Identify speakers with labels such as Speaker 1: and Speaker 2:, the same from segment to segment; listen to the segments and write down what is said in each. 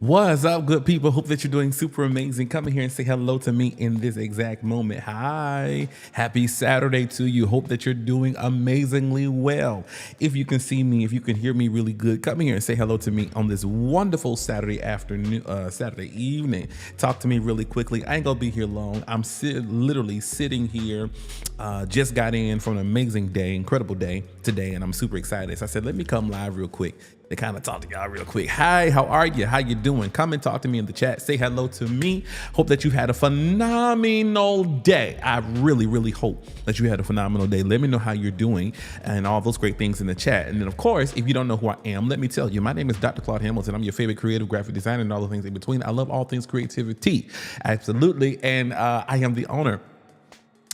Speaker 1: What's up, good people? Hope that you're doing super amazing. Come in here and say hello to me in this exact moment. Hi, happy Saturday to you. Hope that you're doing amazingly well. If you can see me, if you can hear me really good, come in here and say hello to me on this wonderful Saturday afternoon, Saturday evening. Talk to me really quickly. I ain't gonna be here long. I'm literally sitting here. Just got in from an amazing day, incredible day today, and I'm super excited. So I said, let me come live real quick to kind of talk to y'all real quick. Hi, how are you? How you doing? Come and talk to me in the chat. Say hello to me. Hope that you had a phenomenal day. I really, really hope that you had a phenomenal day. Let me know how you're doing and all those great things in the chat. And then, of course, if you don't know who I am, let me tell you, my name is Dr. Claude Hamilton. I'm your favorite creative graphic designer and all the things in between. I love all things creativity. Absolutely. And I am the owner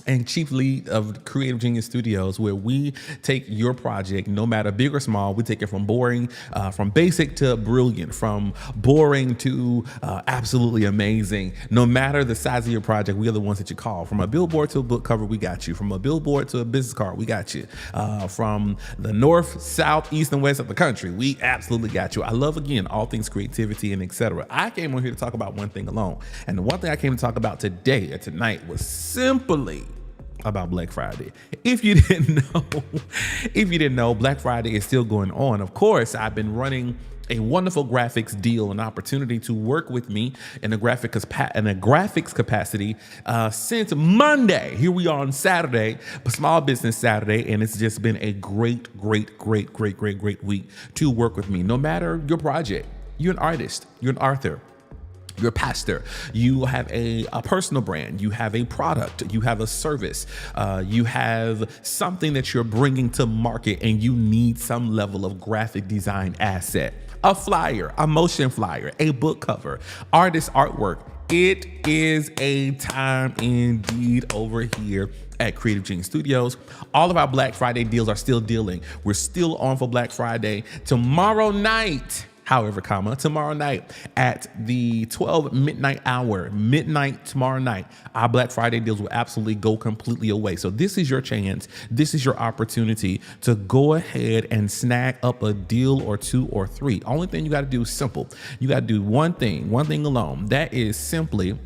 Speaker 1: and chief lead of Creative Genius Studios, where we take your project, no matter big or small. We take it from boring, from basic to brilliant, from boring to absolutely amazing. No matter the size of your project, we are the ones that you call. From a billboard to a book cover, we got you. From a billboard to a business card, we got you. From the north, south, east, and west of the country, we absolutely got you. I love, again, all things creativity and etc. I came on here to talk about one thing alone. And the one thing I came to talk about today or tonight was simply about Black Friday. If you didn't know, Black Friday is still going on. Of course, I've been running a wonderful graphics deal, an opportunity to work with me in a graphics capacity since Monday. Here we are on Saturday, Small Business Saturday, and it's just been a great week to work with me. No matter your project, you're an artist, you're an author, you're a pastor, you have a personal brand, you have a product, you have a service, you have something that you're bringing to market, and you need some level of graphic design asset, a flyer, a motion flyer, a book cover, artist artwork. It is a time indeed over here at Creative Genius Studios. All of our Black Friday deals are still dealing. We're still on for Black Friday. Tomorrow night, tomorrow night at the 12 midnight hour, midnight tomorrow night, our Black Friday deals will absolutely go completely away. So this is your chance. This is your opportunity to go ahead and snag up a deal or two or three. Only thing you got to do is simple. You got to do one thing alone. That is simply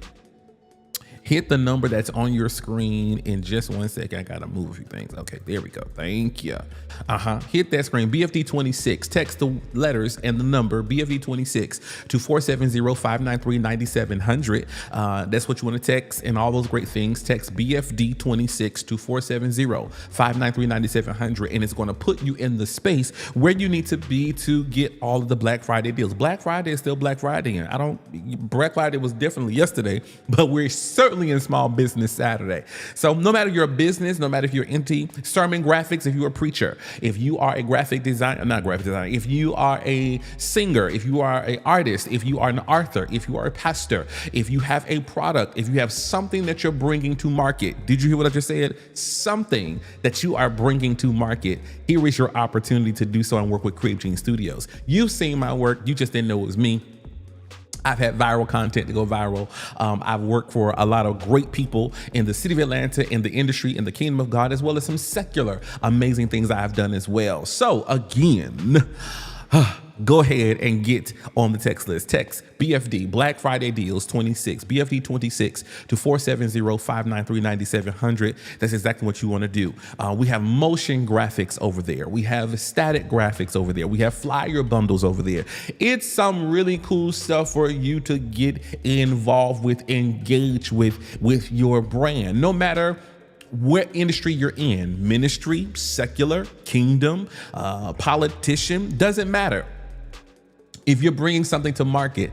Speaker 1: hit the number that's on your screen in just 1 second. I gotta move a few things. Okay, there we go. Thank you. Hit that screen. BFD26. Text the letters and the number BFD26 to 470-593-9700. That's what you want to text, and all those great things. Text BFD26 to 470-593-9700, and it's going to put you in the space where you need to be to get all of the Black Friday deals. Black Friday is still Black Friday, and Black Friday was definitely yesterday, but we're certainly in Small Business Saturday. So no matter your business, no matter if you're into sermon graphics, if you're a preacher, if you are a graphic designer, not graphic designer, if you are a singer, if you are an artist, if you are an author, if you are a pastor, if you have a product, if you have something that you're bringing to market, did you hear what I just said? Something that you are bringing to market, here is your opportunity to do so and work with Creative Genius Studios. You've seen my work, you just didn't know it was me. I've had viral content to go viral. I've worked for a lot of great people in the city of Atlanta, in the industry, in the kingdom of God, as well as some secular amazing things I've done as well. So again, go ahead and get on the text list. Text BFD, Black Friday Deals 26, BFD 26 to 470-593-9700. That's exactly what you want to do. We have motion graphics over there. We have static graphics over there. We have flyer bundles over there. It's some really cool stuff for you to get involved with, engage with your brand. No matter what industry you're in, ministry, secular, kingdom, politician, doesn't matter. If you're bringing something to market,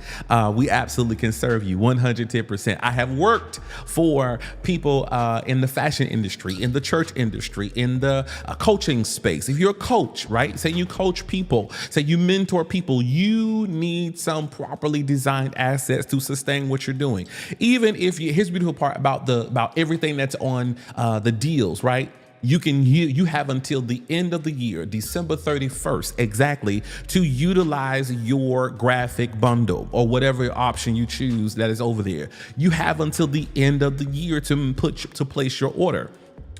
Speaker 1: we absolutely can serve you 110%. I have worked for people in the fashion industry, in the church industry, in the coaching space. If you're a coach, right? Say you coach people, say you mentor people, you need some properly designed assets to sustain what you're doing. Even if here's the beautiful part about everything that's on the deals, right? You have until the end of the year, December 31st, exactly, to utilize your graphic bundle or whatever option you choose that is over there. You have until the end of the year to place your order.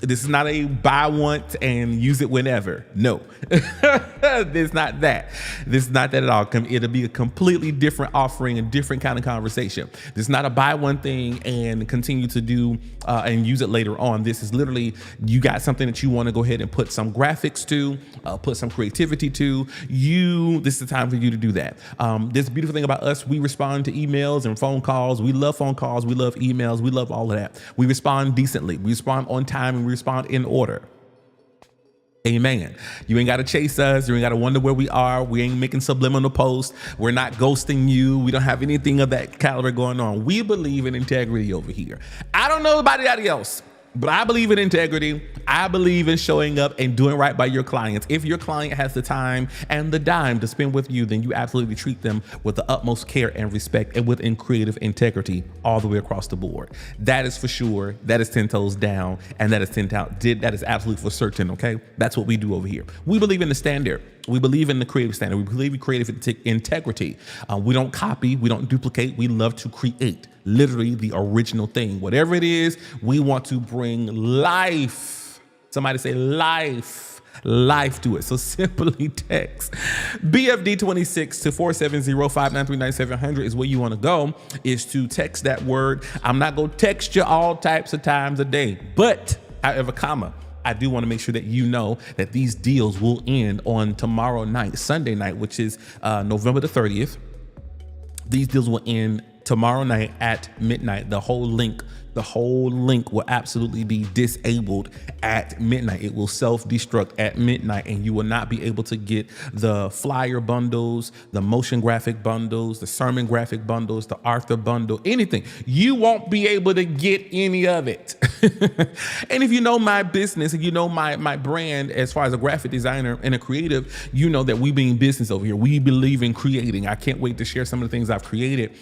Speaker 1: This is not a buy once and use it whenever. No, it's not that. This is not that at all. It'll be a completely different offering, a different kind of conversation. This is not a buy one thing and continue to do and use it later on. This is literally, you got something that you want to go ahead and put some graphics to, put some creativity to. This is the time for you to do that. This beautiful thing about us, we respond to emails and phone calls. We love phone calls. We love emails. We love all of that. We respond decently. We respond on time, and we respond in order. Amen. You ain't got to chase us. You ain't got to wonder where we are. We ain't making subliminal posts. We're not ghosting you. We don't have anything of that caliber going on. We believe in integrity over here. I don't know about anybody else, but I believe in integrity. I believe in showing up and doing right by your clients. If your client has the time and the dime to spend with you, then you absolutely treat them with the utmost care and respect and within creative integrity all the way across the board. That is for sure. That is 10 toes down, and that is 10 toes. That is absolutely for certain. Okay, that's what we do over here. We believe in the standard. We believe in the creative standard. We believe in creative integrity. We don't copy. We don't duplicate. We love to create literally the original thing. Whatever it is, we want to bring life. Somebody say life to it. So simply text BFD26 to 470-593-9700 is where you want to go, is to text that word. I'm not going to text you all types of times a day, but however, I do want to make sure that you know that these deals will end on tomorrow night, Sunday night, which is November the 30th. These deals will end tomorrow night at midnight. The whole link will absolutely be disabled at midnight. It will self-destruct at midnight, and you will not be able to get the flyer bundles, the motion graphic bundles, the sermon graphic bundles, the Arthur bundle, anything. You won't be able to get any of it. And if you know my business, and you know my brand as far as a graphic designer and a creative, you know that we be in business over here. We believe in creating. I can't wait to share some of the things I've created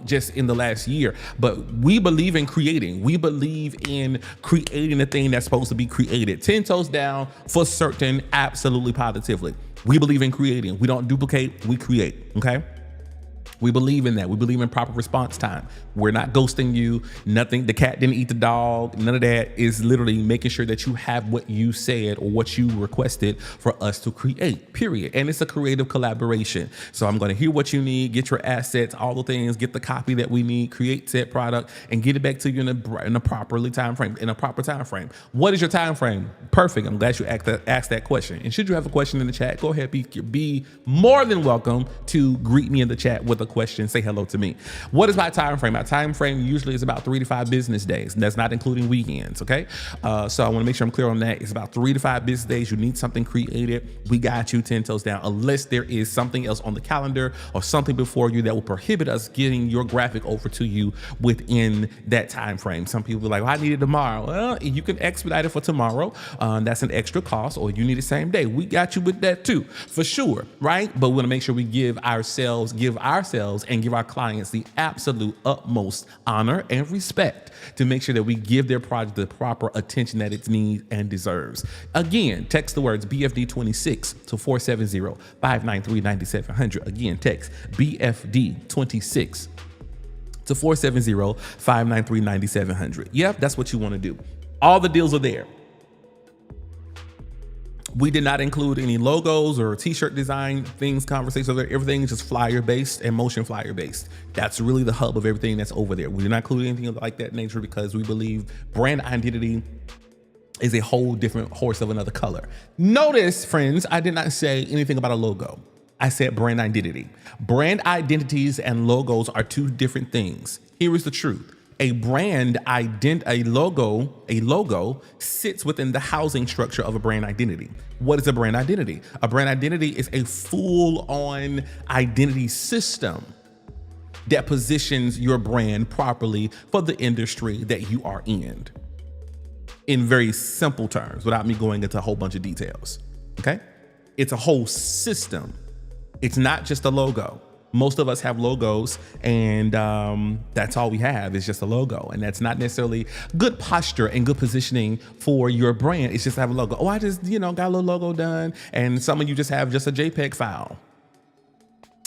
Speaker 1: just in the last year. But we believe in creating. We believe in creating the thing that's supposed to be created. 10 toes down for certain, absolutely positively. We believe in creating. We don't duplicate, we create, okay? We believe in that. We believe in proper response time. We're not ghosting you. Nothing. The cat didn't eat the dog. None of that. Is literally making sure that you have what you said or what you requested for us to create, period. And it's a creative collaboration. So I'm going to hear what you need, get your assets, all the things, get the copy that we need, create said product, and get it back to you in a proper time frame. What is your time frame? Perfect. I'm glad you asked that question. And should you have a question in the chat, go ahead, be more than welcome to greet me in the chat with a question. Say hello to me. What is my time frame? My time frame usually is about 3 to 5 business days, and that's not including weekends. Okay, so I want to make sure I'm clear on that. It's about 3 to 5 business days. You need something created, we got you 10 toes down, unless there is something else on the calendar or something before you that will prohibit us getting your graphic over to you within that time frame. Some people are like, well, I need it tomorrow. Well, you can expedite it for tomorrow. That's an extra cost, or you need it same day. We got you with that too, for sure, right? But we want to make sure we give ourselves and give our clients the absolute utmost honor and respect to make sure that we give their project the proper attention that it needs and deserves. Again, text the words BFD26 to 470-593-9700. Again, text BFD26 to 470-593-9700. Yep, that's what you want to do. All the deals are there. We did not include any logos or t-shirt design things, conversations over there. Everything is just flyer based and motion flyer based. That's really the hub of everything that's over there. We did not include anything like that nature because we believe brand identity is a whole different horse of another color. Notice, friends, I did not say anything about a logo. I said brand identity. Brand identities and logos are two different things. Here is the truth. A logo sits within the housing structure of a brand identity. What is a brand identity? A brand identity is a full-on identity system that positions your brand properly for the industry that you are in very simple terms, without me going into a whole bunch of details, okay? It's a whole system. It's not just a logo. Most of us have logos, and that's all we have is just a logo. And that's not necessarily good posture and good positioning for your brand. It's just to have a logo. Oh, I just, got a little logo done. And some of you just have just a JPEG file.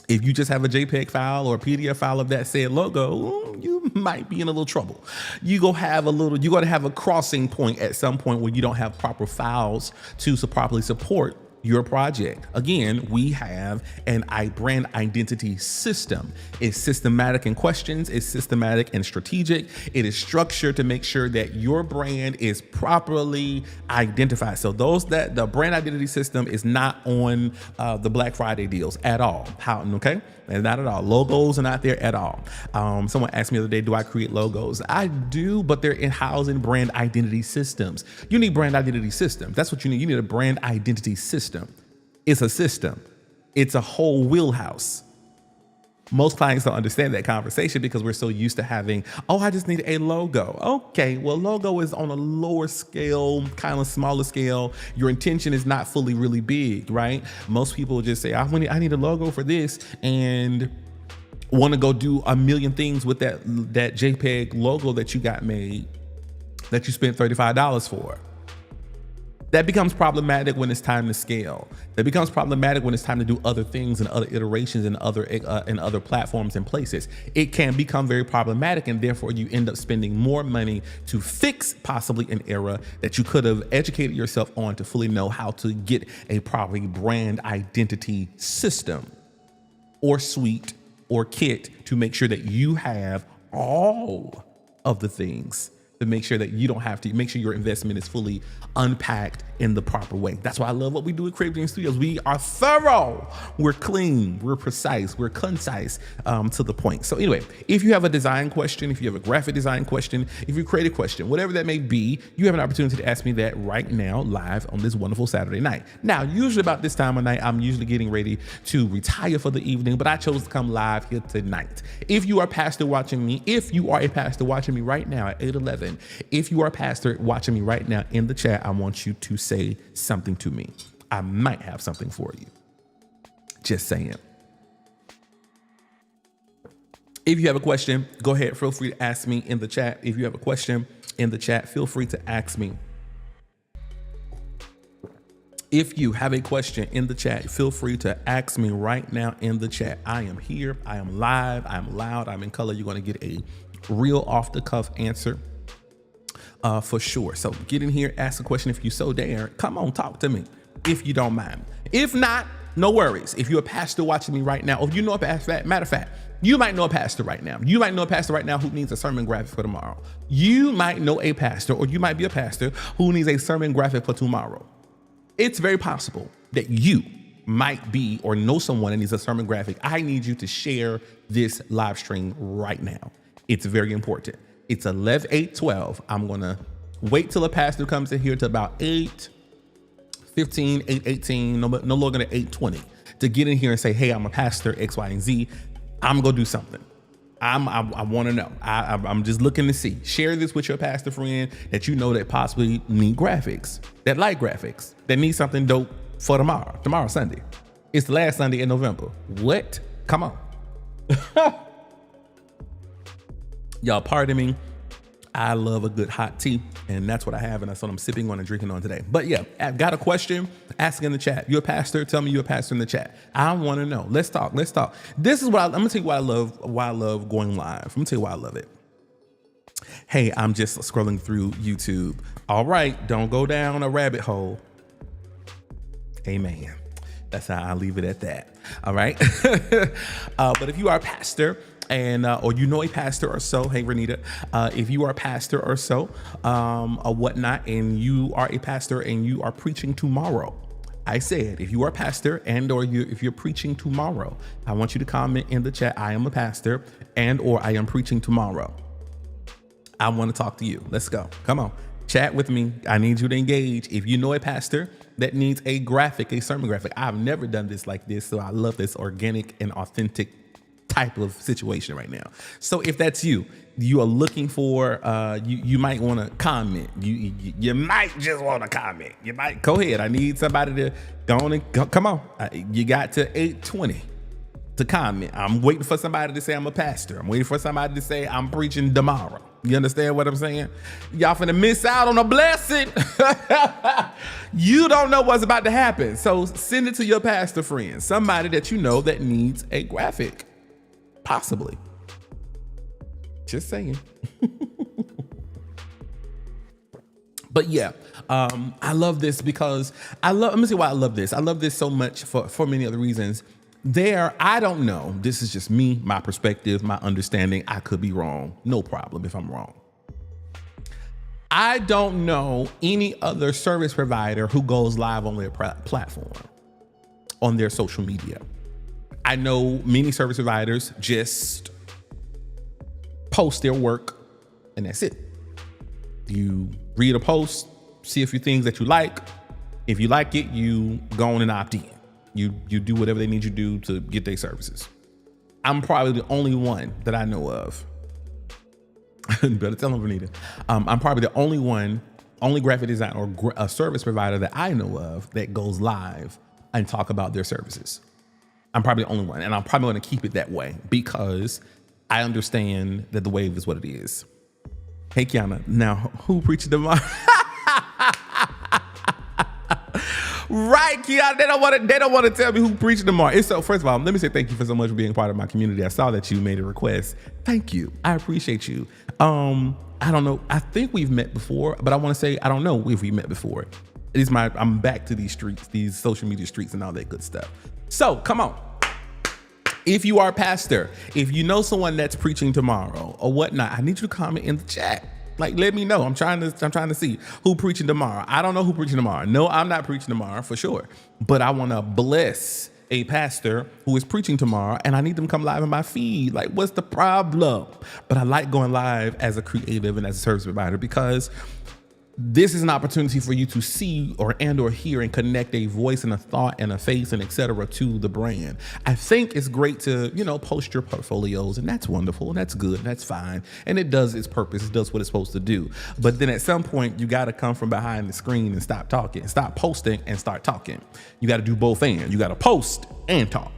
Speaker 1: If you just have a JPEG file or a PDF file of that said logo, you might be in a little trouble. You're gonna have a crossing point at some point where you don't have proper files to properly support your project. Again, we have a brand identity system. It's systematic in questions, it's systematic and strategic. It is structured to make sure that your brand is properly identified. So the brand identity system is not on the Black Friday deals at all. Okay? And not at all. Logos are not there at all. Someone asked me the other day, do I create logos? I do, but they're housed in brand identity systems. You need brand identity systems. That's what you need. You need a brand identity system. It's a system. It's a whole wheelhouse. Most clients don't understand that conversation because we're so used to having, oh, I just need a logo. Okay, well, logo is on a lower scale, kind of smaller scale. Your intention is not fully really big, right? Most people just say, I need a logo for this, and want to go do a million things with that JPEG logo that you got made, that you spent $35 for. That becomes problematic when it's time to scale. That becomes problematic when it's time to do other things and other iterations and other platforms and places. It can become very problematic, and therefore you end up spending more money to fix possibly an error that you could have educated yourself on to fully know how to get a proper brand identity system or suite or kit to make sure that you have all of the things to make sure that you don't have to make sure your investment is fully unpacked in the proper way. That's why I love what we do at Creative Dream Studios. We are thorough, we're clean, we're precise, we're concise, to the point. So anyway, if you have a design question, if you have a graphic design question, if you create a question, whatever that may be, you have an opportunity to ask me that right now, live on this wonderful Saturday night. Now, usually about this time of night, I'm usually getting ready to retire for the evening, but I chose to come live here tonight. If you are a pastor watching me, if you are a pastor watching me right now at 8:11, if you are a pastor watching me right now in the chat, I want you to say something to me. I might have something for you. Just saying. If you have a question, go ahead. Feel free to ask me in the chat. If you have a question in the chat, feel free to ask me. If you have a question in the chat, feel free to ask me right now in the chat. I am here. I am live. I am loud. I'm in color. You're going to get a real off the cuff answer. For sure. So get in here, ask a question if you so dare. Come on, talk to me if you don't mind. If not, no worries. If you're a pastor watching me right now, or if you know a pastor, matter of fact, you might know a pastor right now. You might know a pastor right now who needs a sermon graphic for tomorrow. You might know a pastor, or you might be a pastor who needs a sermon graphic for tomorrow. It's very possible that you might be or know someone that needs a sermon graphic. I need you to share this live stream right now. It's very important. It's 8:12. I'm going to wait till a pastor comes in here to about 8:15, 8:18, no longer than 8:20 to get in here and say, hey, I'm a pastor, X, Y, and Z. I'm going to do something. I want to know. I'm just looking to see. Share this with your pastor friend that you know that possibly need graphics, that like graphics, that need something dope for tomorrow, Sunday. It's the last Sunday in November. What? Come on. Y'all pardon me. I love a good hot tea, and that's what I have, and that's what I'm sipping on and drinking on today. But yeah, I've got a question, ask in the chat. You're a pastor, tell me you're a pastor in the chat. I want to know. Let's talk. This is what I'm gonna tell you why I love going live. I'm gonna tell you why I love it. Hey, I'm just scrolling through YouTube. All right, don't go down a rabbit hole. Amen. That's how I leave it at that. All right. But if you are a pastor, and or you know a pastor or so, hey Renita, if you are a pastor or so, or whatnot, and you are a pastor and you are preaching tomorrow, I said, if you are a pastor and or if you're preaching tomorrow, I want you to comment in the chat, I am a pastor and or I am preaching tomorrow. I want to talk to you. Let's go. Come on. Chat with me. I need you to engage. If you know a pastor that needs a graphic, a sermon graphic, I've never done this like this, so I love this organic and authentic type of situation right now. So if that's you are looking for, you might want to comment. You might just want to comment. You might go ahead. I need somebody to go on and come on. You got to 8:20. to comment. I'm waiting for somebody to say I'm a pastor. I'm waiting for somebody to say I'm preaching tomorrow. You understand what I'm saying? Y'all finna miss out on a blessing. You don't know what's about to happen. So send it to your pastor friend, somebody that you know that needs a graphic, possibly. Just saying. But yeah, I love this because let me see why I love this. I love this so much for many other reasons. I don't know. This is just me, my perspective, my understanding. I could be wrong. No problem if I'm wrong. I don't know any other service provider who goes live on their platform, on their social media. I know many service providers just post their work and that's it. You read a post, see a few things that you like. If you like it, you go on and opt in. You do whatever they need you to do to get their services. I'm probably the only one that I know of. Better tell them, Vanita. I'm probably the only graphic designer or a service provider that I know of that goes live and talk about their services. I'm probably the only one, and I'm probably going to keep it that way because I understand that the wave is what it is. Hey, Kiana. Now, who preached tomorrow? Right, Kiana. They don't want to tell me who preached tomorrow. So, first of all, let me say thank you for so much for being part of my community. I saw that you made a request. Thank you. I appreciate you. I don't know. I think we've met before, but I want to say I don't know if we met before. I'm back to these streets, these social media streets, and all that good stuff. So, come on. If you are a pastor, if you know someone that's preaching tomorrow or whatnot, I need you to comment in the chat. Like, let me know. I'm trying to see who preaching tomorrow. I don't know who preaching tomorrow. No, I'm not preaching tomorrow for sure. But I want to bless a pastor who is preaching tomorrow, and I need them to come live in my feed. Like, what's the problem? But I like going live as a creative and as a service provider because this is an opportunity for you to see or hear and connect a voice and a thought and a face and et cetera to the brand. I think it's great to, post your portfolios, and that's wonderful and that's good and that's fine. And it does its purpose. It does what it's supposed to do. But then at some point you got to come from behind the screen and stop talking, stop posting and start talking. You got to do both and. You got to post and talk.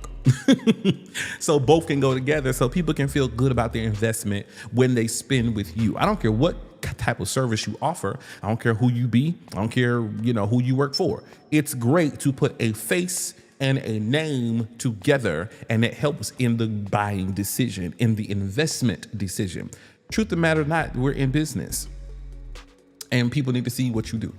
Speaker 1: So both can go together so people can feel good about their investment when they spend with you. I don't care what type of service you offer. I don't care who you be. I don't care, who you work for. It's great to put a face and a name together, and it helps in the buying decision, in the investment decision. Truth of the matter not, we're in business and people need to see what you do,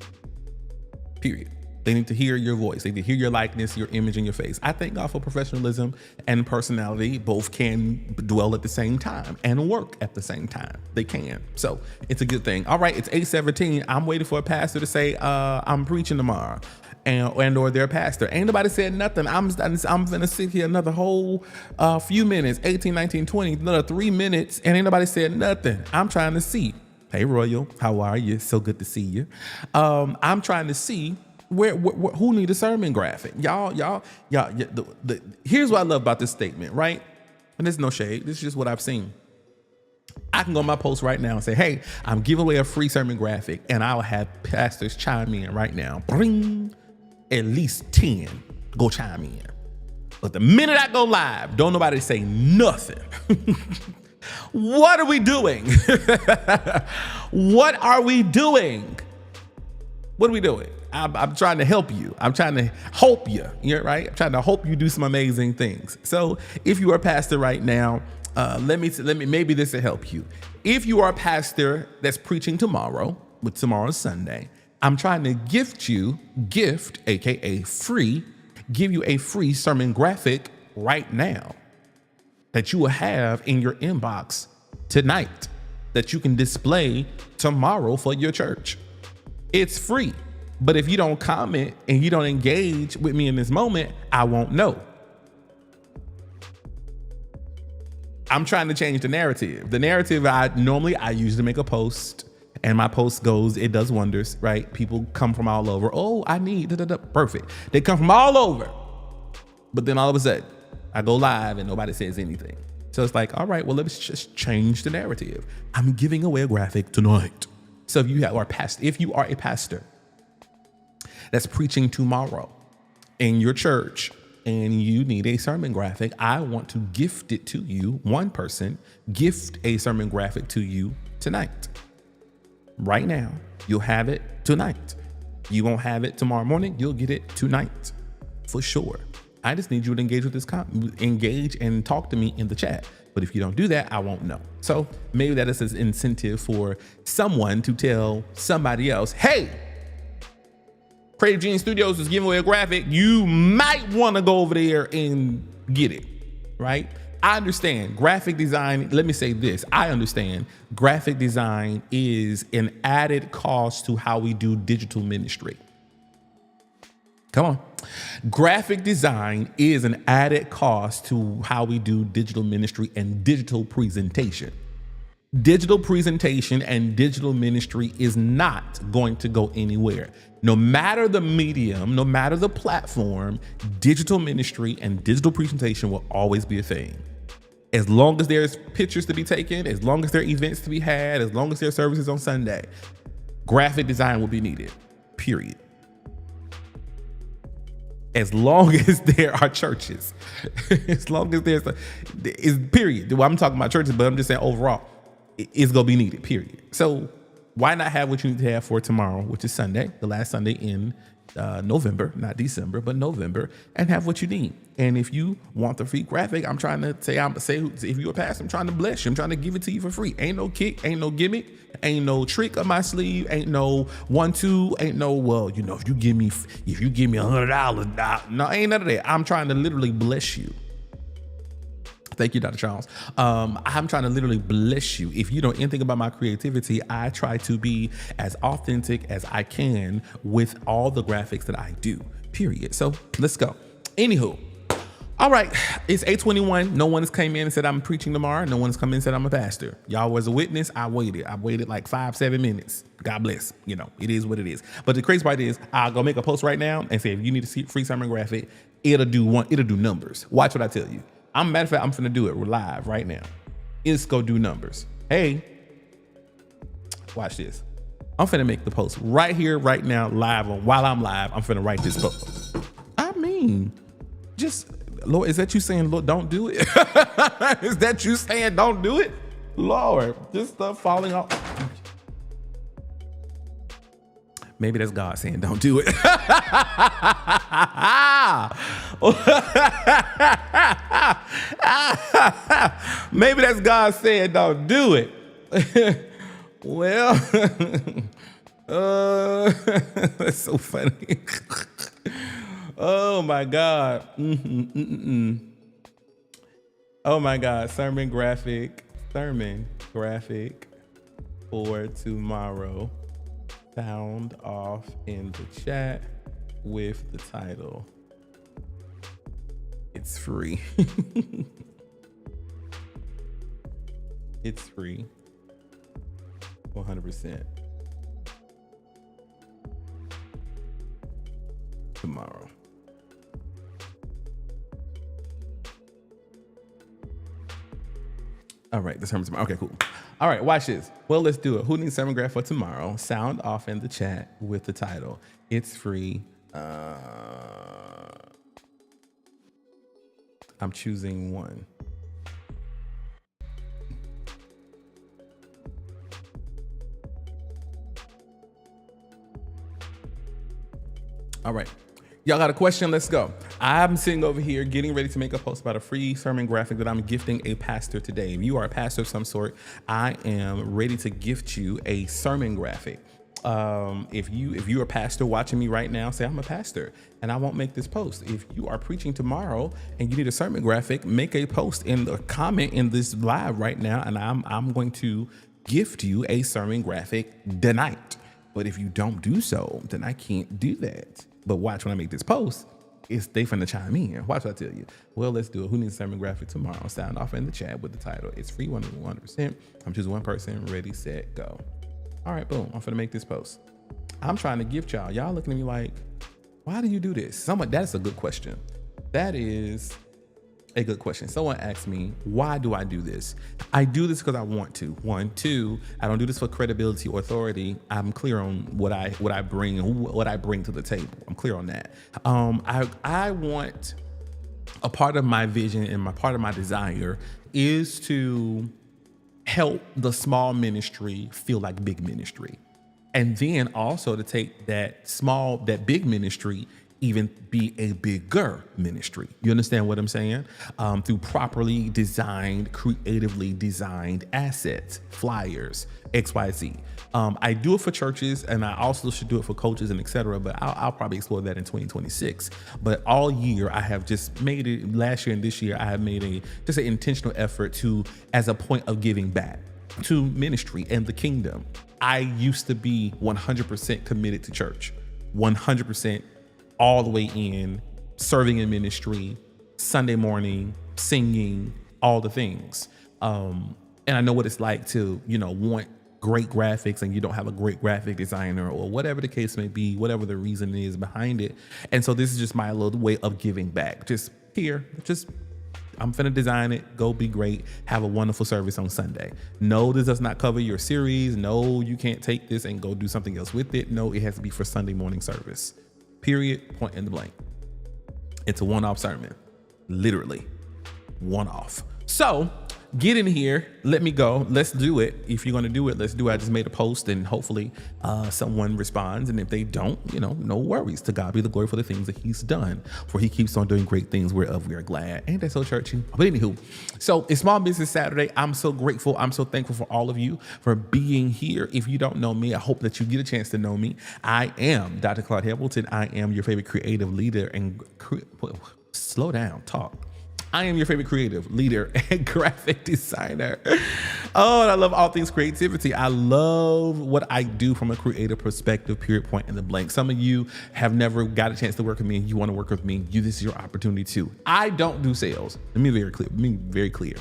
Speaker 1: period. They need to hear your voice. They need to hear your likeness, your image, and your face. I thank God for professionalism and personality. Both can dwell at the same time and work at the same time. They can. So it's a good thing. All right, it's 8:17. I'm waiting for a pastor to say, I'm preaching tomorrow. And or their pastor. Ain't nobody said nothing. I'm gonna sit here another whole few minutes, 18, 19, 20, another 3 minutes, and ain't nobody said nothing. I'm trying to see. Hey, Royal, how are you? So good to see you. I'm trying to see who need a sermon graphic. Y'all. Here's what I love about this statement, right? And there's no shade. This is just what I've seen. I can go on my post right now and say, hey, I'm giving away a free sermon graphic, and I'll have pastors chime in right now. Bring at least 10 go chime in. But the minute I go live, don't nobody say nothing. What are we doing? What are we doing? What are we doing? I'm trying to help you. I'm trying to hope you. You're right. I'm trying to hope you do some amazing things. So if you are a pastor right now, let me maybe this will help you. If you are a pastor that's preaching tomorrow, with tomorrow's Sunday, I'm trying to gift, aka free, give you a free sermon graphic right now that you will have in your inbox tonight that you can display tomorrow for your church. It's free. But if you don't comment and you don't engage with me in this moment, I won't know. I'm trying to change the narrative. The narrative I usually make a post, and my post it does wonders, right? People come from all over. Oh, I need perfect. They come from all over. But then all of a sudden, I go live and nobody says anything. So it's like, all right, well, let's just change the narrative. I'm giving away a graphic tonight. So if you are a pastor that's preaching tomorrow in your church, and you need a sermon graphic, I want to gift it to you. One person, gift a sermon graphic to you tonight. Right now, you'll have it tonight. You won't have it tomorrow morning. You'll get it tonight for sure. I just need you to engage with this, engage and talk to me in the chat. But if you don't do that, I won't know. So maybe that is an incentive for someone to tell somebody else, hey, Creative Genius Studios is giving away a graphic. You might want to go over there and get it, right? I understand graphic design. Let me say this. I understand graphic design is an added cost to how we do digital ministry. Come on. Graphic design is an added cost to how we do digital ministry and digital presentation. Digital presentation and digital ministry is not going to go anywhere. No matter the medium, no matter the platform, digital ministry and digital presentation will always be a thing. As long as there's pictures to be taken, as long as there are events to be had, as long as there are services on Sunday, graphic design will be needed, period. As long as there are churches, as long as is period. Well, I'm talking about churches, but I'm just saying overall, it's going to be needed, period. So why not have what you need to have for tomorrow, which is Sunday, the last Sunday in November, not December, but November, and have what you need. And if you want the free graphic, I'm trying to say, if you're a pastor, I'm trying to bless you. I'm trying to give it to you for free. Ain't no kick, ain't no gimmick, ain't no trick up my sleeve, ain't no 1-2, ain't no, well, you know, if you give me $100, no, ain't none of that. I'm trying to literally bless you. Thank you, Dr. Charles. I'm trying to literally bless you. If you know anything about my creativity, I try to be as authentic as I can with all the graphics that I do, period. So let's go. Anywho, all right, it's 8:21. No one has came in and said I'm preaching tomorrow. No one has come in and said I'm a pastor. Y'all was a witness. I waited like 5-7 minutes. God bless. You know, it is what it is. But the crazy part is I'll go make a post right now and say, if you need a free sermon graphic, it'll do numbers. Watch what I tell you. Matter of fact, I'm finna do it. We're live right now. It's go do numbers. Hey, watch this. I'm finna make the post right here, right now, while I'm live. I'm finna write this post. I mean, just, Lord, is that you saying, Lord, don't do it? Is that you saying, don't do it? Lord, just stuff falling off. Maybe that's God saying, don't do it. Maybe that's God saying, don't do it. Well, that's so funny. Oh my God. Oh my God. Sermon graphic for tomorrow. Sound off in the chat with the title. It's free. It's free. 100%. Tomorrow. All right, the sermon tomorrow. Okay, cool. All right, watch this. Well, let's do it. Who needs sermon graph for tomorrow? Sound off in the chat with the title. It's free. I'm choosing one. All right. Y'all got a question? Let's go. I'm sitting over here getting ready to make a post about a free sermon graphic that I'm gifting a pastor today. If you are a pastor of some sort, I am ready to gift you a sermon graphic. If you're a pastor watching me right now, say I'm a pastor and I won't make this post. If you are preaching tomorrow and you need a sermon graphic, make a post in the comment in this live right now, and I'm going to gift you a sermon graphic tonight. But if you don't do so, then I can't do that. But watch when I make this post, they finna chime in. Watch what I tell you. Well, let's do it. Who needs a sermon graphic tomorrow? Sound off in the chat with the title. It's free 100%. I'm choosing one person. Ready, set, go. All right, boom. I'm finna make this post. I'm trying to gift y'all. Y'all looking at me like, why do you do this? That's a good question. That is a good question. Someone asked me, why do I do this? I do this because I want to. 1, 2, I don't do this for credibility or authority. I'm clear on what I bring to the table. I'm clear on that. I want a part of my vision and part of my desire is to help the small ministry feel like big ministry. And then also to take that big ministry, even be a bigger ministry. You understand what I'm saying? Through properly designed, creatively designed assets, flyers, XYZ. I do it for churches, and I also should do it for coaches and etc. But I'll probably explore that in 2026. But all year I have just made it. Last year and this year I have made just an intentional effort to, as a point of giving back to ministry and the kingdom. I used to be 100% committed to church, 100% all the way in, serving in ministry, Sunday morning, singing, all the things. And I know what it's like to, want great graphics and you don't have a great graphic designer or whatever the case may be, whatever the reason is behind it. And so this is just my little way of giving back. I'm finna design it, go be great, have a wonderful service on Sunday. No, this does not cover your series. No, you can't take this and go do something else with it. No, it has to be for Sunday morning service. Period, point in the blank. It's a one-off sermon, literally one-off. So get in here, let me go, let's do it. If you're gonna do it, let's do it. I just made a post and hopefully someone responds. And if they don't, no worries. To God be the glory for the things that he's done, for he keeps on doing great things whereof we are glad. Ain't that so churchy? But anywho, so it's Small Business Saturday. I'm so grateful. I'm so thankful for all of you for being here. If you don't know me, I hope that you get a chance to know me. I am Dr. Claude Hamilton. I am your favorite creative leader and slow down, talk. I am your favorite creative leader and graphic designer. Oh, and I love all things creativity. I love what I do from a creative perspective, period, point in the blank. Some of you have never got a chance to work with me and you want to work with me. This is your opportunity too. I don't do sales. Let me be very clear.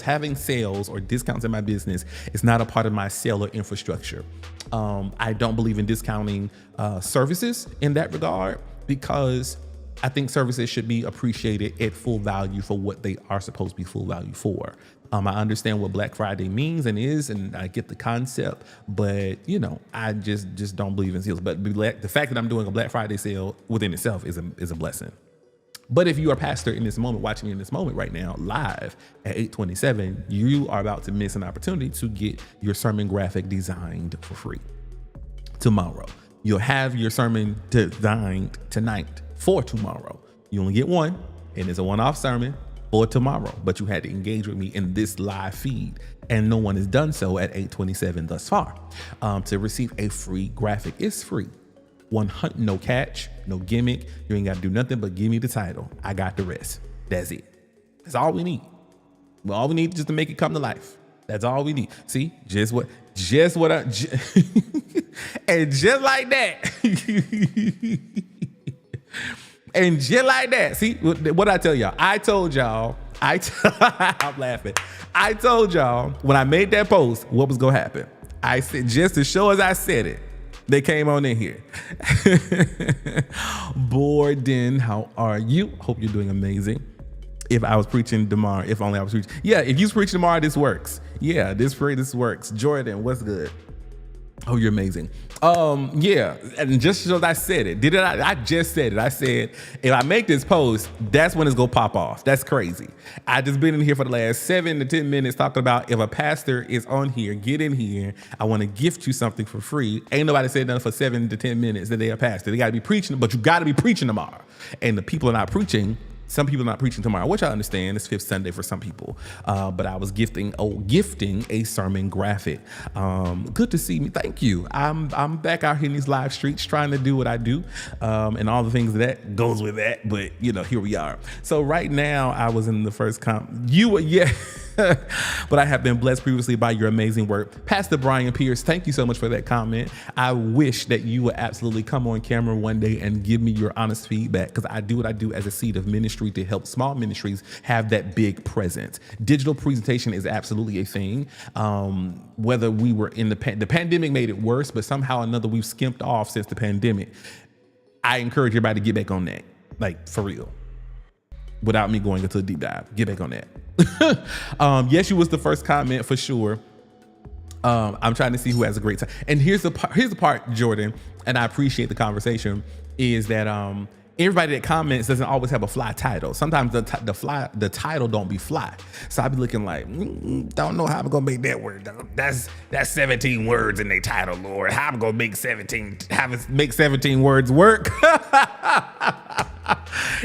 Speaker 1: Having sales or discounts in my business is not a part of my seller infrastructure. I don't believe in discounting services in that regard, because I think services should be appreciated at full value for what they are supposed to be full value for. I understand what Black Friday means and is, and I get the concept, but I just don't believe in sales. But the fact that I'm doing a Black Friday sale within itself is a blessing. But if you are a pastor in this moment, watching me in this moment right now, live at 8:27, you are about to miss an opportunity to get your sermon graphic designed for free. Tomorrow, you'll have your sermon designed tonight for tomorrow. You only get one, and it's a one-off sermon for tomorrow, but you had to engage with me in this live feed, and no one has done so at 8:27 thus far. To receive a free graphic. It's free. No catch, no gimmick. You ain't got to do nothing but give me the title. I got the rest. That's it. That's all we need. Well, all we need just to make it come to life. That's all we need. See, and just like that. And just like that. See, what I tell y'all? I told y'all, I'm laughing. I told y'all when I made that post what was going to happen. I said, just as sure as I said it, they came on in here. Borden, how are you? Hope you're doing amazing. If I was preaching tomorrow, if only I was preaching. Yeah, if you was preaching tomorrow, this works. Yeah, this works. Jordan, what's good? Oh, you're amazing. Yeah, and just as I said it, I just said it. I said, if I make this post, that's when it's gonna pop off. That's crazy. I just been in here for the last 7 to 10 minutes talking about if a pastor is on here, get in here. I want to gift you something for free. Ain't nobody said nothing for 7 to 10 minutes that they are pastor. They gotta be preaching, but you gotta be preaching tomorrow. And the people are not preaching. Some people are not preaching tomorrow, which I understand. It's Fifth Sunday for some people. But I was gifting a sermon graphic. Good to see me. Thank you. I'm back out here in these live streets trying to do what I do, and all the things that goes with that. But here we are. So right now, I was in the first but I have been blessed previously by your amazing work. Pastor Brian Pierce, thank you so much for that comment. I wish that you would absolutely come on camera one day and give me your honest feedback, because I do what I do as a seed of ministry to help small ministries have that big presence. Digital presentation is absolutely a thing. Whether we were in the pandemic made it worse, but somehow or another we've skimped off since the pandemic. I encourage everybody to get back on that, like for real. Without me going into a deep dive, get back on that. Yes, you was the first comment for sure. I'm trying to see who has a great time. And here's the part, Jordan, and I appreciate the conversation, is that everybody that comments doesn't always have a fly title. Sometimes the title don't be fly. So I be looking like, don't know how I'm gonna make that word. That's 17 words in their title, Lord. How I'm gonna make 17 words work?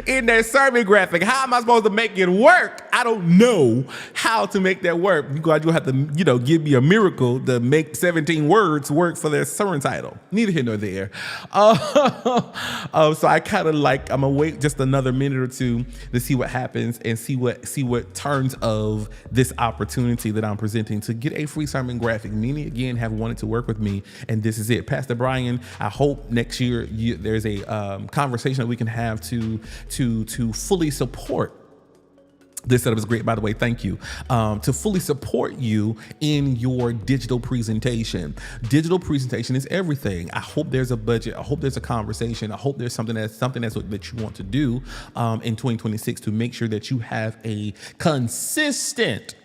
Speaker 1: In that survey graphic, how am I supposed to make it work? I don't know how to make that work. You have to, give me a miracle to make 17 words work for their sermon title. Neither here nor there. So I kind of I'm gonna wait just another minute or two to see what happens and see what turns of this opportunity that I'm presenting to get a free sermon graphic. Many again have wanted to work with me, and this is it. Pastor Brian, I hope next year there's a conversation that we can have to fully support. This setup is great, by the way. Thank you. To fully support you in your digital presentation. Digital presentation is everything. I hope there's a budget. I hope there's a conversation. I hope there's something that you want to do in 2026 to make sure that you have a consistent.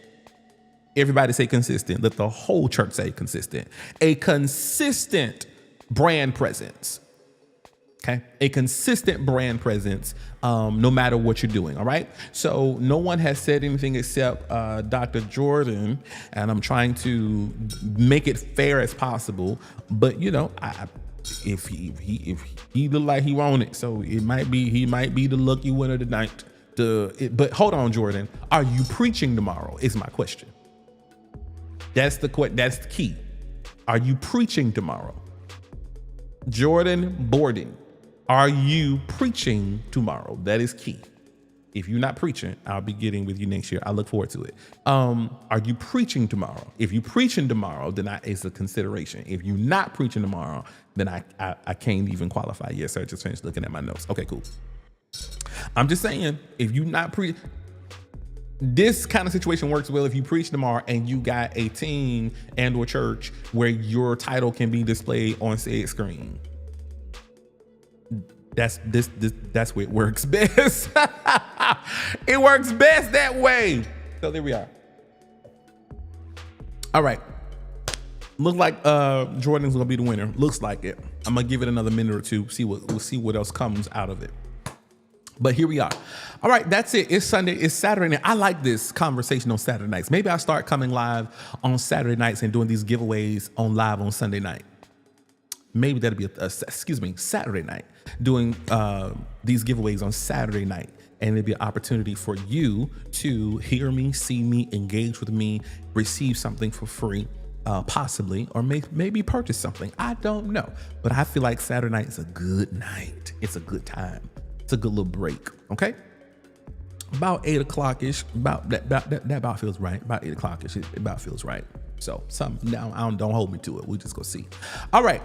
Speaker 1: Everybody say consistent. Let the whole church say consistent. A consistent brand presence. Okay, a consistent brand presence, no matter what you're doing. All right. So no one has said anything except Dr. Jordan, and I'm trying to make it fair as possible. But if he look like he want it, so he might be the lucky winner tonight. But hold on, Jordan, are you preaching tomorrow? Is my question. That's the key. Are you preaching tomorrow? Jordan Borden. Are you preaching tomorrow? That is key. If you're not preaching, I'll be getting with you next year. I look forward to it. Are you preaching tomorrow? If you're preaching tomorrow, then it's a consideration. If you're not preaching tomorrow, then I can't even qualify. Yes, sir. Just finished looking at my notes. Okay, cool. I'm just saying, if you're not this kind of situation works well if you preach tomorrow and you got a team and or church where your title can be displayed on said screen. That's where it works best. It works best that way. So there we are. All right. Look like Jordan's gonna be the winner. Looks like it. I'm gonna give it another minute or two. We'll see what else comes out of it. But here we are. All right, that's it. It's Sunday. It's Saturday night. I like this conversation on Saturday nights. Maybe I'll start coming live on Saturday nights and doing these giveaways live on Sunday night. Maybe that'll be Saturday night, doing these giveaways on Saturday night. And it'll be an opportunity for you to hear me, see me, engage with me, receive something for free, possibly, or maybe purchase something. I don't know. But I feel like Saturday night is a good night. It's a good time. It's a good little break. Okay. About 8 o'clock-ish. That about feels right. About 8 o'clock-ish. It about feels right. So don't hold me to it. We just go see. All right.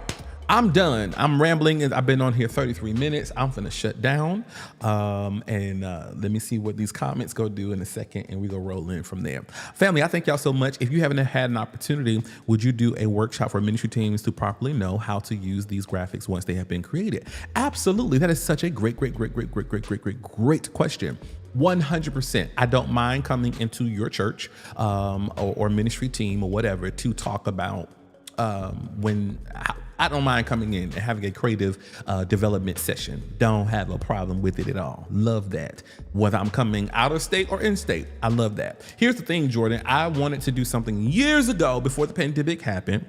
Speaker 1: I'm done. I'm rambling, and I've been on here 33 minutes. I'm finna shut down. And let me see what these comments go do in a second, and we go roll in from there. Family, I thank y'all so much. If you haven't had an opportunity, would you do a workshop for ministry teams to properly know how to use these graphics once they have been created? Absolutely. That is such a great question. 100%. I don't mind coming into your church or ministry team or whatever to talk about I don't mind coming in and having a creative development session. Don't have a problem with it at all. Love that. Whether I'm coming out of state or in state, I love that. Here's the thing, Jordan. I wanted to do something years ago before the pandemic happened.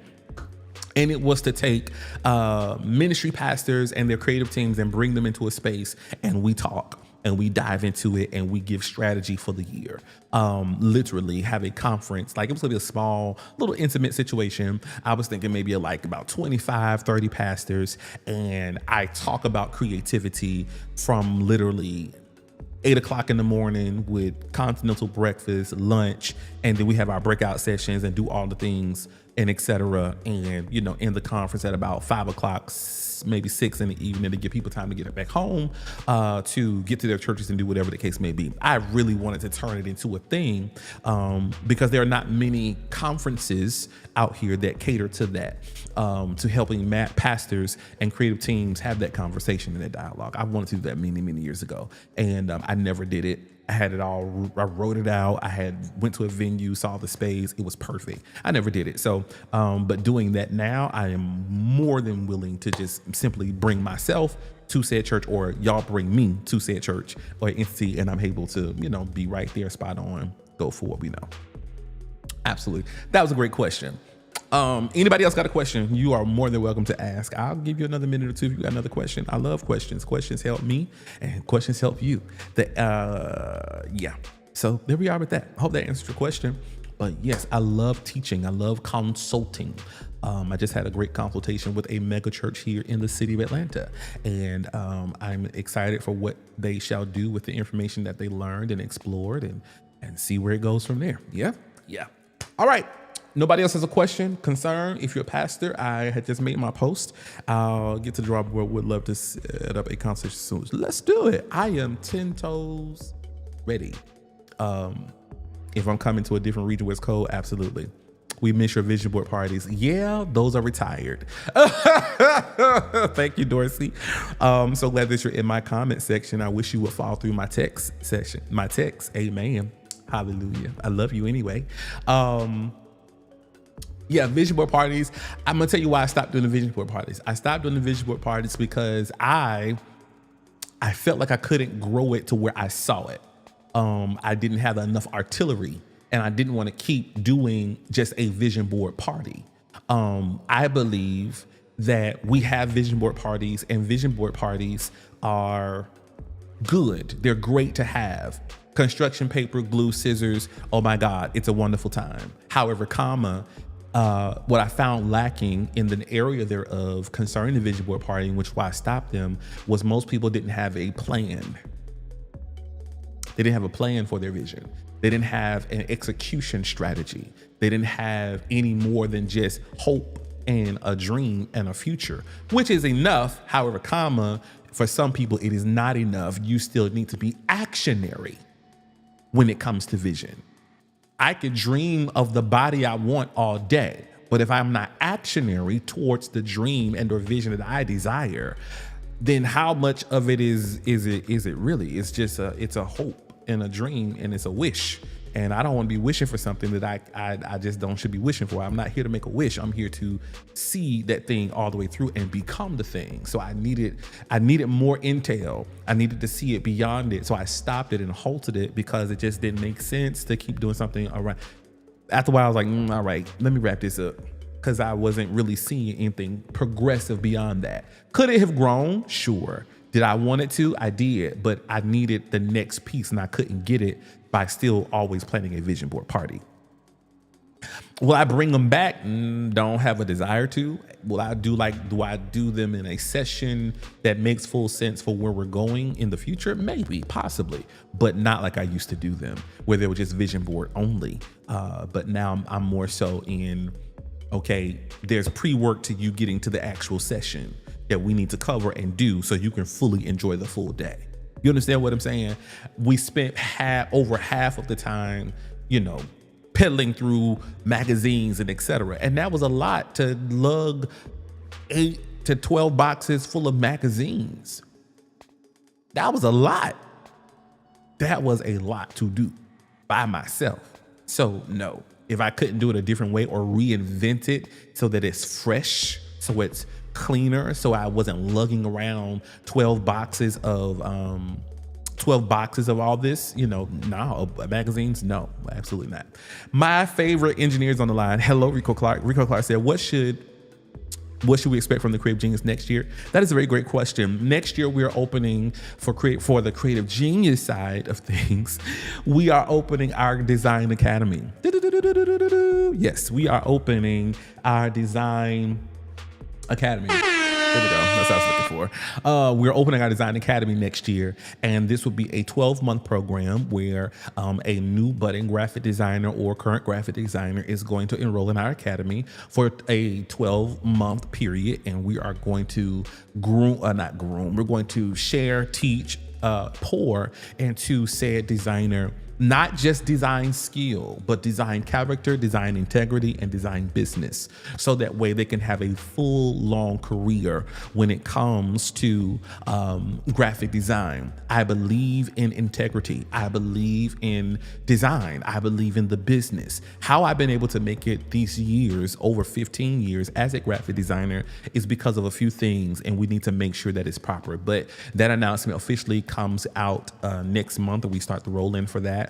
Speaker 1: And it was to take ministry pastors and their creative teams and bring them into a space, and we talk and we dive into it and we give strategy for the year. Literally have a conference. Like, it was gonna be a small, little intimate situation. I was thinking maybe like about 25, 30 pastors. And I talk about creativity from literally 8 o'clock in the morning with continental breakfast, lunch, and then we have our breakout sessions and do all the things and et cetera. And, in the conference at about 5 o'clock, maybe 6 in the evening, to give people time to get back home, to get to their churches and do whatever the case may be. I really wanted to turn it into a thing because there are not many conferences out here that cater to that, to helping pastors and creative teams have that conversation and that dialogue. I wanted to do that many, many years ago, and I never did it. I had it all, I wrote it out. I went to a venue, saw the space. It was perfect. I never did it. So, but doing that now, I am more than willing to just simply bring myself to said church, or y'all bring me to said church or entity, and I'm able to, be right there, spot on, go for what we know. Absolutely. That was a great question. Anybody else got a question? You are more than welcome to ask. I'll give you another minute or two if you got another question. I love questions. Questions help me, and questions help you. Yeah. So there we are with that. I hope that answered your question. But yes, I love teaching. I love consulting. I just had a great consultation with a mega church here in the city of Atlanta, and I'm excited for what they shall do with the information that they learned and explored, and see where it goes from there. Yeah. All right. Nobody else has a question, concern. If you're a pastor, I had just made my post. I'll get to the drawing board. Would love to set up a conversation soon. Let's do it. I am 10 toes ready. If I'm coming to a different region where it's cold, absolutely. We miss your vision board parties. Yeah, those are retired. Thank you, Dorsey. So glad that you're in my comment section. I wish you would follow through my text section. My text. Amen. Hallelujah. I love you anyway. Yeah, vision board parties. I'm gonna tell you why I stopped doing the vision board parties. I stopped doing the vision board parties because I felt like I couldn't grow it to where I saw it. I didn't have enough artillery, and I didn't want to keep doing just a vision board party. I believe that we have vision board parties, and vision board parties are good. They're great to have. Construction paper, glue, scissors. Oh my God, it's a wonderful time. However, what I found lacking in the area thereof concerning the vision board party, which why I stopped them, was most people didn't have a plan. They didn't have a plan for their vision. They didn't have an execution strategy. They didn't have any more than just hope and a dream and a future, which is enough. However, for some people, it is not enough. You still need to be actionary when it comes to vision. I could dream of the body I want all day, but if I'm not actionary towards the dream and or vision that I desire, then how much of it is it really? It's just it's a hope and a dream, and it's a wish. And I don't want to be wishing for something that I just should be wishing for. I'm not here to make a wish. I'm here to see that thing all the way through and become the thing. So I needed more intel. I needed to see it beyond it. So I stopped it and halted it because it just didn't make sense to keep doing something around. After a while, I was like, all right, let me wrap this up, because I wasn't really seeing anything progressive beyond that. Could it have grown? Sure. Did I want it to? I did, but I needed the next piece, and I couldn't get it by still always planning a vision board party. Will I bring them back? Don't have a desire to. Do I do them in a session that makes full sense for where we're going in the future? Maybe, possibly, but not like I used to do them, where they were just vision board only. But now I'm more so in, okay, there's pre-work to you getting to the actual session that we need to cover and do so you can fully enjoy the full day. You understand what I'm saying? We spent over half of the time, peddling through magazines and etc. And that was a lot to lug 8 to 12 boxes full of magazines. That was a lot. That was a lot to do by myself. So no, if I couldn't do it a different way or reinvent it so that it's fresh, so it's cleaner, so I wasn't lugging around 12 boxes of all this, no, magazines, no, absolutely not. My favorite engineers on the line. Hello, Rico Clark. Rico Clark said, what should we expect from the Creative Genius next year? That is a very great question. Next year, we are opening for the Creative Genius side of things. We are opening our Design Academy. Yes, we are opening our Design Academy. There we go. That's what I was looking for. We're opening our Design Academy next year, and this will be a 12-month program where a new budding graphic designer or current graphic designer is going to enroll in our academy for a 12-month period, and we are going to we're going to share, teach, pour into said designer Not just design skill, but design character, design integrity, and design business. So that way they can have a full, long career when it comes to graphic design. I believe in integrity. I believe in design. I believe in the business. How I've been able to make it these years, over 15 years as a graphic designer, is because of a few things, and we need to make sure that it's proper. But that announcement officially comes out next month, and we start to roll in for that,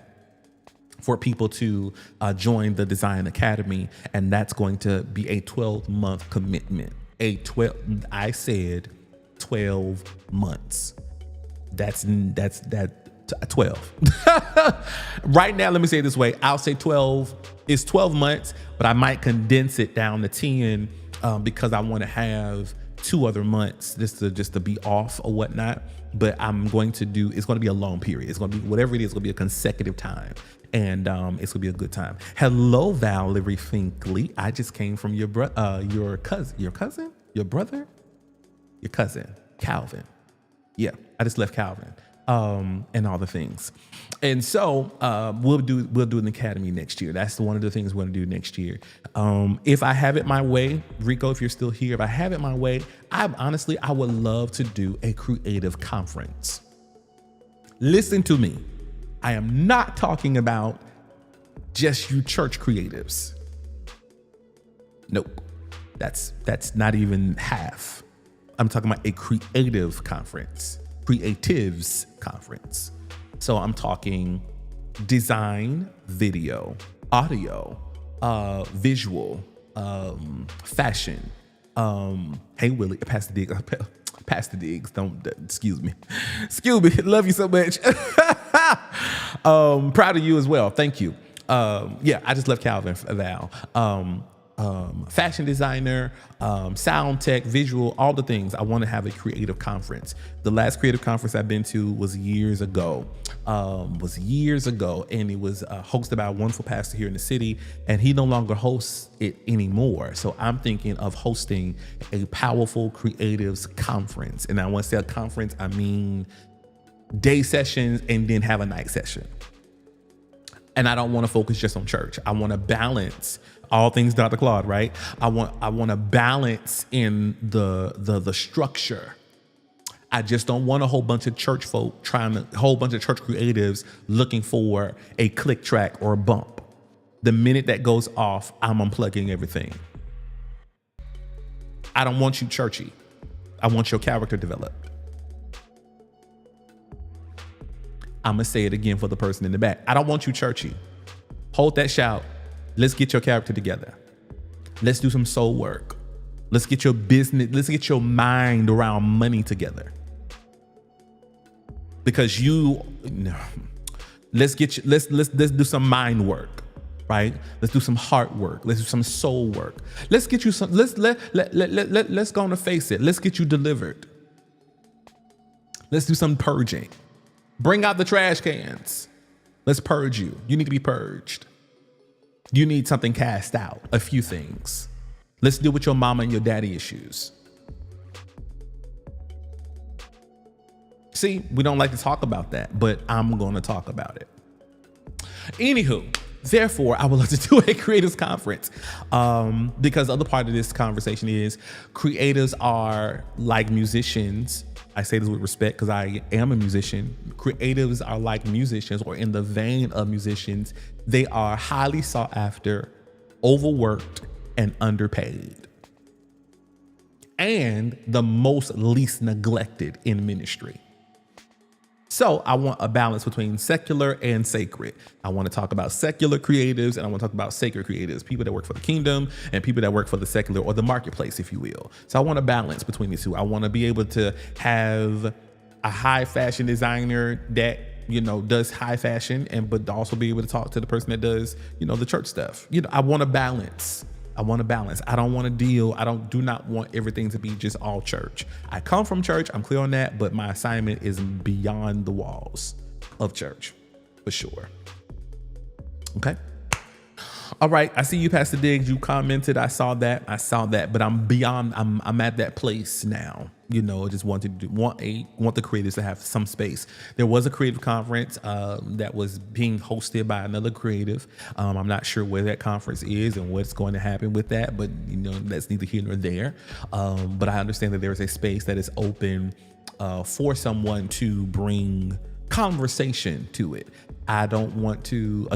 Speaker 1: for people to join the Design Academy. And that's going to be a 12-month commitment. I said 12 months. That's 12. Right now, let me say it this way. I'll say 12 is 12 months, but I might condense it down to 10 because I want to have 2 other months just to be off or whatnot. But it's going to be a long period. It's going to be whatever it is, it's going to be a consecutive time. And it's gonna be a good time. Hello, Valerie Finkley. I just came from your cousin, Calvin. Yeah, I just left Calvin, and all the things. And so we'll do an academy next year. That's one of the things we're gonna do next year. If I have it my way, Rico, if you're still here, if I have it my way, I would love to do a creative conference. Listen to me. I am not talking about just you church creatives. Nope. That's not even half. I'm talking about a creative conference, creatives conference. So I'm talking design, video, audio, visual, fashion. Hey, Willie, Pastor Diggs, excuse me. Love you so much. Proud of you as well. Thank you. Yeah, I just left Calvin, Val. Fashion designer, sound tech, visual, all the things. I want to have a creative conference. The last creative conference I've been to was years ago, and it was hosted by a wonderful pastor here in the city, and he no longer hosts it anymore. So I'm thinking of hosting a powerful creatives conference. And I want to say a conference, I mean day sessions and then have a night session. And I don't want to focus just on church. I want to balance all things Dr. Claude, right? I want to balance in the structure. I just don't want a whole bunch of church folk whole bunch of church creatives looking for a click track or a bump. The minute that goes off, I'm unplugging everything. I don't want you churchy. I want your character developed. I'm going to say it again for the person in the back. I don't want you churchy. Hold that shout. Let's get your character together. Let's do some soul work. Let's get your business, let's get your mind around money together. Because let's do some mind work, right? Let's do some heart work. Let's do some soul work. Let's get you some, let's go on and face it. Let's get you delivered. Let's do some purging. Bring out the trash cans. Let's purge you. You need to be purged. You need something cast out, a few things. Let's deal with your mama and your daddy issues. See, we don't like to talk about that, but I'm going to talk about it. Anywho, therefore, I would love to do a creatives conference because the other part of this conversation is creatives are like musicians. I say this with respect because I am a musician. Creatives are like musicians, or in the vein of musicians. They are highly sought after, overworked, and underpaid. And the most least neglected in ministry. So I want a balance between secular and sacred. I want to talk about secular creatives and I want to talk about sacred creatives, people that work for the kingdom and people that work for the secular or the marketplace, if you will. So I want a balance between the two. I want to be able to have a high fashion designer that, does high fashion but also be able to talk to the person that does, the church stuff. I want a balance. I don't want to deal. Do not want everything to be just all church. I come from church. I'm clear on that, but my assignment is beyond the walls of church for sure. Okay. All right, I see you, Pastor Diggs. You commented. I saw that, but I'm at that place now. I just want the creatives to have some space. There was a creative conference that was being hosted by another creative. I'm not sure where that conference is and what's going to happen with that, but that's neither here nor there. But I understand that there is a space that is open for someone to bring conversation to it. I don't want a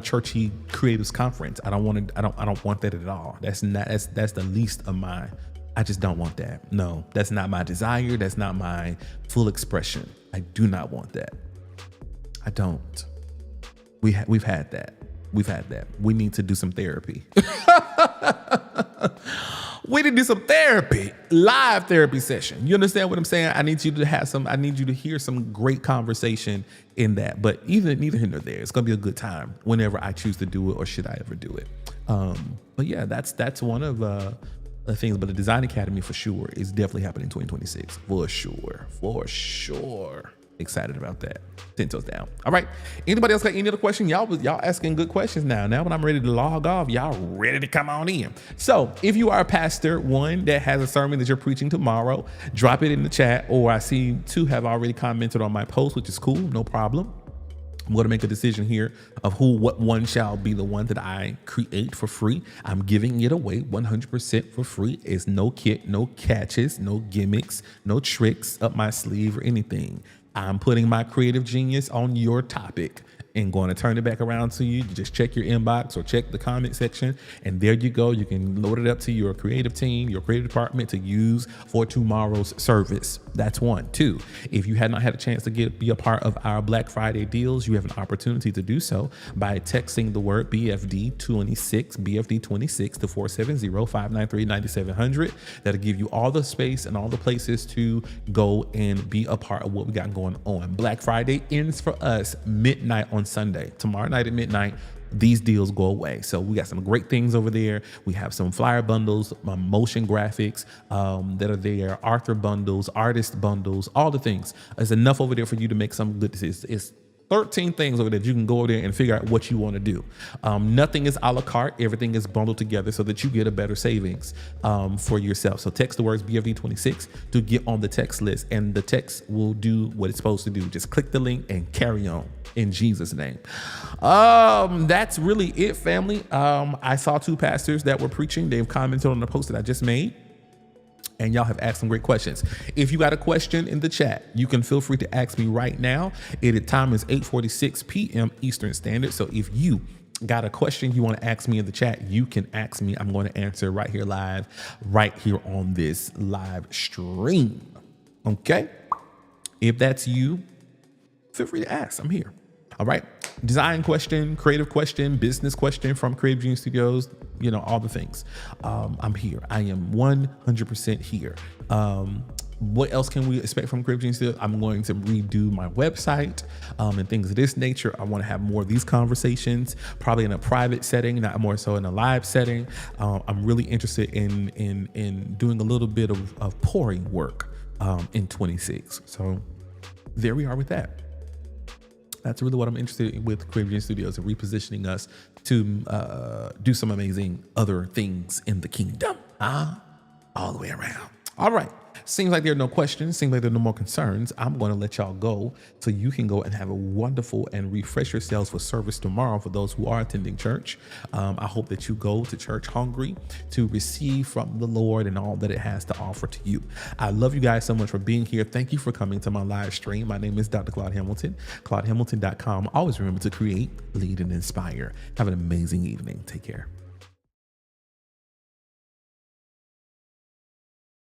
Speaker 1: churchy creatives conference. I don't want that at all. That's the least of my. I just don't want that. No, that's not my desire. That's not my full expression. I do not want that. I don't. We've had that. We need to do some therapy. We need to do some therapy, live therapy session. You understand what I'm saying? I need you to hear some great conversation in that. But neither here nor there. It's gonna be a good time whenever I choose to do it, or should I ever do it. But yeah, that's one of the things. But the Design Academy for sure is definitely happening in 2026. For sure. Excited about that. 10 toes down. All right. Anybody else got any other question? Y'all asking good questions now. Now when I'm ready to log off, y'all ready to come on in. So if you are a pastor, one that has a sermon that you're preaching tomorrow, drop it in the chat. Or I see two have already commented on my post, which is cool. No problem. I'm going to make a decision here of what one shall be the one that I create for free. I'm giving it away 100% for free. It's no kit, no catches, no gimmicks, no tricks up my sleeve or anything. I'm putting my creative genius on your topic and going to turn it back around to you. You just check your inbox or check the comment section, and there you go. You can load it up to your creative team, your creative department to use for tomorrow's service. That's one. Two, if you had not had a chance to be a part of our Black Friday deals, you have an opportunity to do so by texting the word BFD26 to 470-593-9700. That'll give you all the space and all the places to go and be a part of what we got going on. Black Friday ends for us midnight on Sunday. Tomorrow night at midnight, these deals go away. So we got some great things over there. We have some flyer bundles, motion graphics that are there, author bundles, artist bundles, all the things. There's enough over there for you to make some good decisions. It's 13 things over there that you can go over there and figure out what you want to do. Nothing is a la carte. Everything is bundled together so that you get a better savings for yourself. So text the words BFD26 to get on the text list, and the text will do what it's supposed to do. Just click the link and carry on in Jesus' name. That's really it, family. I saw two pastors that were preaching. They've commented on the post that I just made, and y'all have asked some great questions. If you got a question in the chat, you can feel free to ask me right now. The time is 8:46 p.m. Eastern Standard. So if you got a question you want to ask me in the chat, you can ask me. I'm going to answer right here live, right here on this live stream. Okay? If that's you, feel free to ask. I'm here. All right. Design question, creative question, business question from Creative Genius Studios, all the things. I'm here. I am 100% here. What else can we expect from Creative Genius Studios? I'm going to redo my website and things of this nature. I want to have more of these conversations, probably in a private setting, not more so in a live setting. I'm really interested in doing a little bit of pouring work in 26. So there we are with that. That's really what I'm interested in with Creative Genius Studios, and repositioning us to do some amazing other things in the kingdom. All the way around. All right. Seems like there are no questions. Seems like there are no more concerns. I'm going to let y'all go so you can go and have a wonderful and refresh yourselves for service tomorrow for those who are attending church. I hope that you go to church hungry to receive from the Lord and all that it has to offer to you. I love you guys so much for being here. Thank you for coming to my live stream. My name is Dr. Claude Hamilton, ClaudeHamilton.com. Always remember to create, lead, and inspire. Have an amazing evening. Take care.